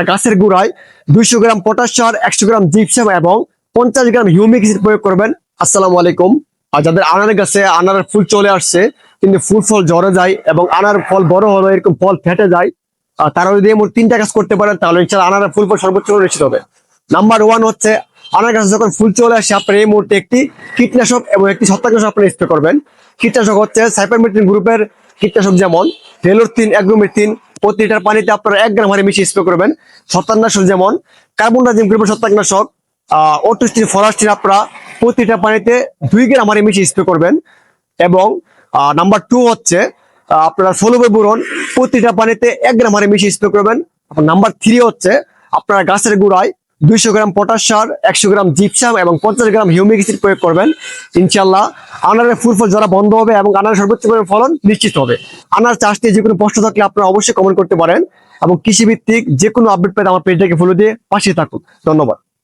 গাছের গোড়ায় 200 গ্রাম পটাশ সার, 100 গ্রাম জিপসাম এবং 50 গ্রাম হিউমিক অ্যাসিড প্রয়োগ করবেন। আসসালামু আলাইকুম। আর যাদের আনারের গাছে আনারের ফুল চলে আসছে কিন্তু ফুল ফল ঝরে যায় এবং আনার ফল বড় হলো এরকম ফল ফেটে যায়, তারা যদি এমন 3টা কাজ করতে পারেন তাহলে ইনশাআল্লাহ আনারের ফুল ফল সর্বোচ্চ নিশ্চিত হবে। নাম্বার 1 হচ্ছে আনার গাছে যখন ফুল চলে আসে আপনার এই মুহূর্তে একটি কীটনাশক এবং একটি ছত্রাকনাশক আপনি স্প্রে করবেন। কীটনাশক হচ্ছে সাইপারমেথ্রিন গ্রুপের কীটনাশক, যেমন ভেলোরথিন, অ্যাগ্রোমিথিন। প্রতি লিটার পানিতে আপনারা 1 গ্রাম হারে মিশিয়ে স্প্রে করবেন। ছত্রাকনাশক যেমন কার্বনডাজিম গ্রুপের ছত্রাকনাশক অটোস্টিন, ফরাস্টিন আপনারা প্রতি লিটার পানিতে 2 গ্রাম হারে মিশিয়ে স্প্রে করবেন। এবং নাম্বার 2 হচ্ছে আপনারা সলুবল বোরন প্রতিটা পানিতে 1 গ্রাম হারে মিশিয়ে স্প্রে করবেন। নাম্বার 3 হচ্ছে আপনারা গাছের গোড়ায় 200 গ্রাম পটাশ সার, 100 গ্রাম জিপসাম এবং 50 গ্রাম হিউমিক অ্যাসিড প্রয়োগ করবেন। ইনশাআল্লাহ আনারের ফুল ফল ঝরা বন্ধ হবে এবং আনারের সর্বোচ্চ পরিমাণ ফলন নিশ্চিত হবে। আনার চাষ নিয়ে যে কোনো প্রশ্ন থাকলে আপনারা অবশ্যই কমেন্ট করতে পারেন এবং কৃষিভিত্তিক যে কোনো আপডেট পেতে আমার পেজটাকে ফলো দিয়ে পাশে থাকুন। ধন্যবাদ।